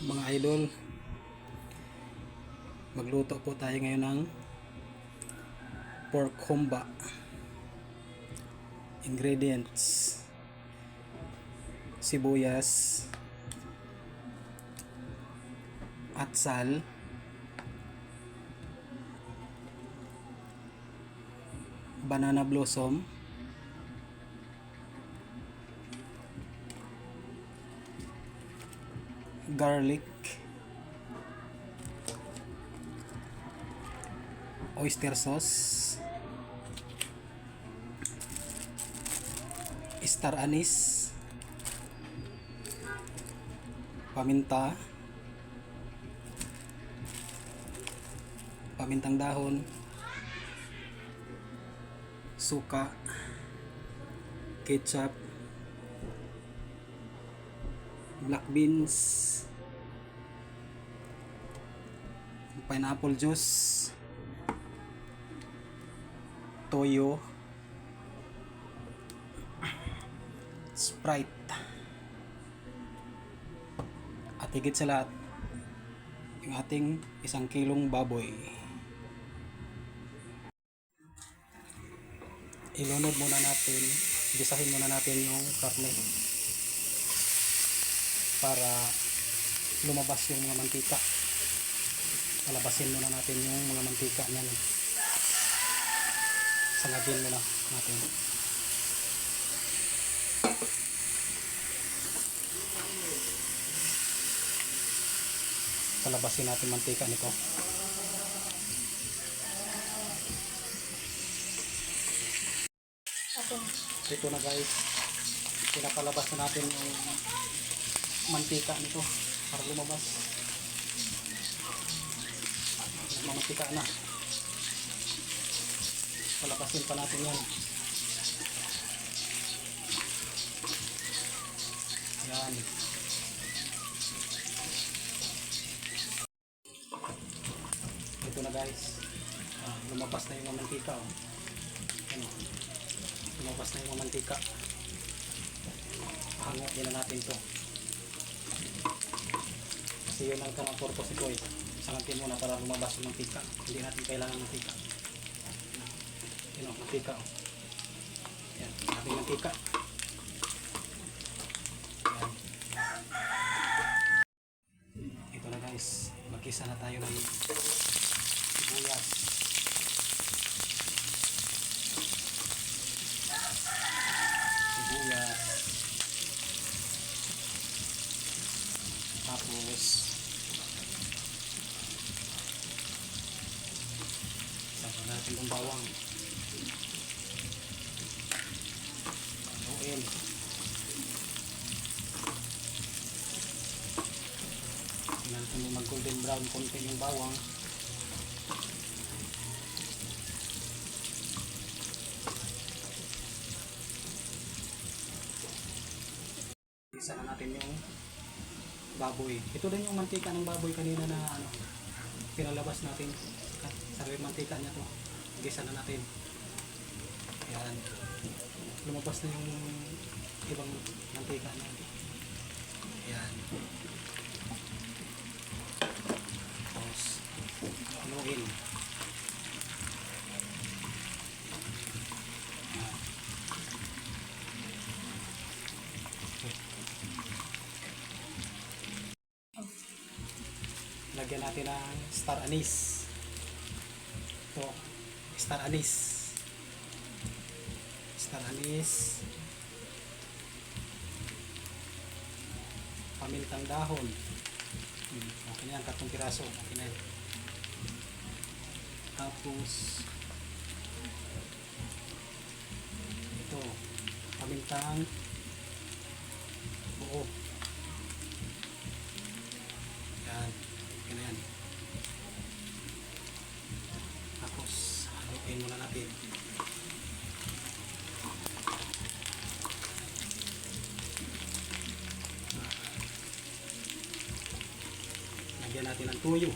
Mga idol, magluto po tayo ngayon ng pork humba. Ingredients: sibuyas, atsal, banana blossom, garlic, oyster sauce, star anise, paminta, pamintang dahon, suka, ketchup, black beans, pineapple juice, toyo, Sprite, at higit sa lahat yung ating 1 kilong baboy. Ilunod muna natin, gisahin muna natin yung karne para lumabas yung mga mantika. Palabasin muna natin yung mga mantika niyan. Sangagin muna natin. Palabasin natin mantika nito. Ito na guys, pinapalabas na natin yung mantika nito para lumabas. Mantika na, palabasin pa natin yan. Yan. Ito na guys, lumabas na yung mantika. Ano, lumabas na yung mantika. Hanguin na natin to kasi yun ang tamang purpose ito. Sangagin muna para lumabas yung mantika. Hindi natin kailangan mantika. Yun ang mantika. Yan, ating mantika. Yan. Ito na guys, magkisa na tayo ng sibuyas, tapos saka natin yung bawang, haluin. Natin yung mag golden brown konti yung bawang. Isa na natin yung baboy. Ito din yung mantika ng baboy kanina na pinalabas natin. Sarili mantika niya to. Gisa na natin. Ayan. Lumabas na yung ibang mantika niya. Ayan. Tapos haluin. Lagyan natin ng star anise. Ito, star anise. Star anise. Pamintang dahon. Okay na yan, 3 piraso. Okay na yan. Tapos ito, pamintang buo. Yan. Okay na yan. Tapos haluin muna natin. Lagyan natin ng tuyo.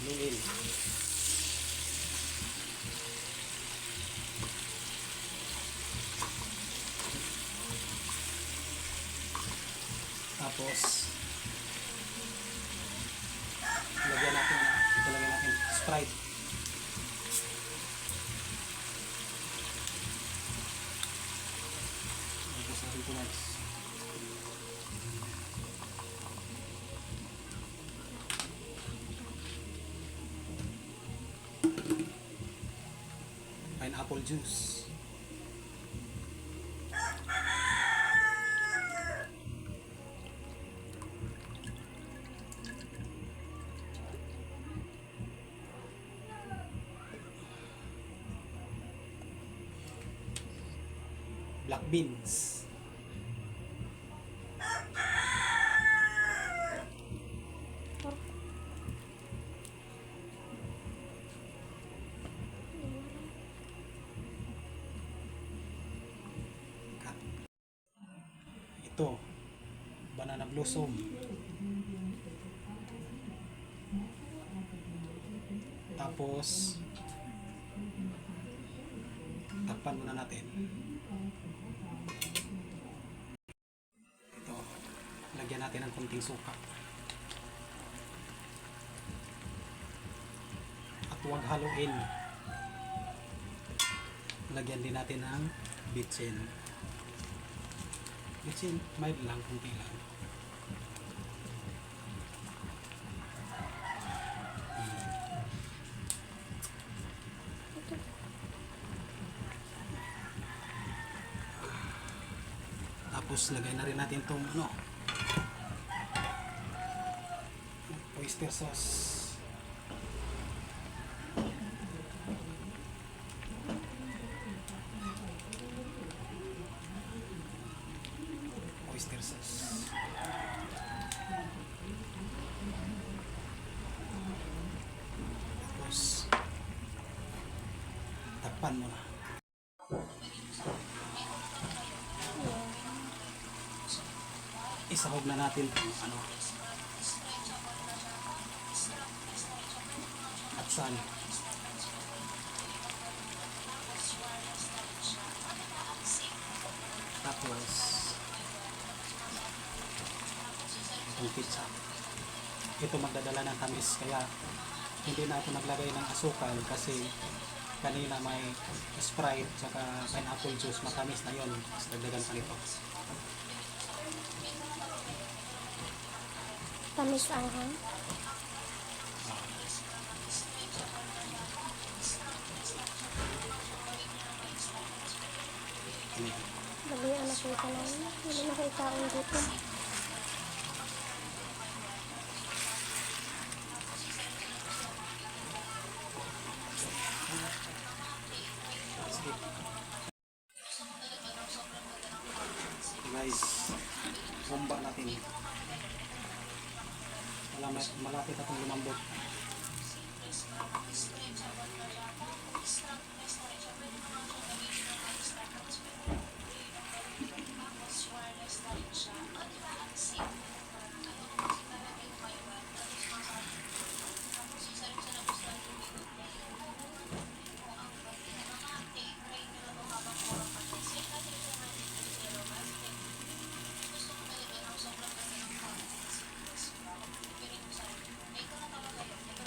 haluin. Tapos lagyan natin Sprite. Tapos natin kumix. Pineapple juice. Black beans. Ito, banana blossom. Tapos takpan muna natin. Ito, lagyan natin ng konting suka. At huwag haluin. Lagyan din natin ng bitsin. Bitsin, mild lang, kunti lang. Tapos lagay na rin natin itong oyster sauce. Oyster sauce. Tapos takpan mo na. Isahog na natin itong atsan. Tapos itong pizza. Ito magdadala ng tamis, kaya hindi na ako naglagay ng asukal kasi kanina may Sprite saka pineapple juice, matamis na yon. Tapos dagdagan pa nito. Tamis anghang. Lagi ang nakita namin. Hindi nakitaon dito. Guys, bomba natin. Malapit akong lumambot.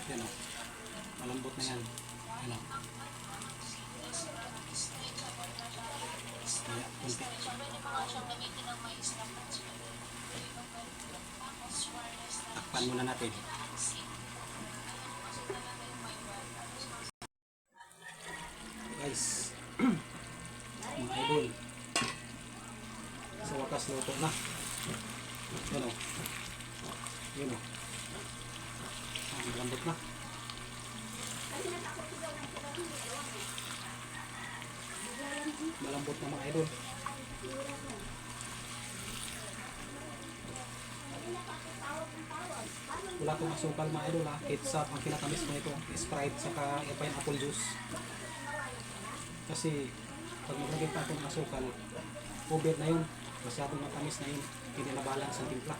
Yan o. Malambot na yan. Yan o. Kaya, kunti. Takpan muna natin. Guys, mga idol, sa wakas luto na. Yan o. Yan o. Malambot na. Malambot na mga idol. Wala itong asukal mga idol ha. Ketchup ang kinatamis mo ito. Sprite saka pineapple juice. Kasi pag maglagay pa itong asukal, over na yun. Masyadong matamis na yun. Hindi na balance ang timpla.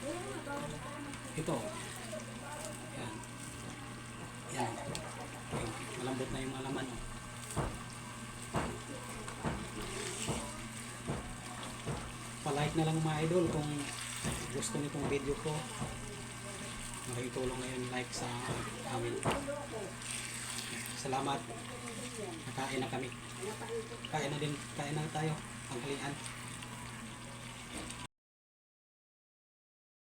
Ito. Yan. Yan. Okay. Malambot na yung mga laman. Oh. Pa-like na lang mga idol kung gusto nitong video ko. Makikitulong na yun like sa amin. Salamat. Nakain na kami. Kain na tayo. Tanghalian.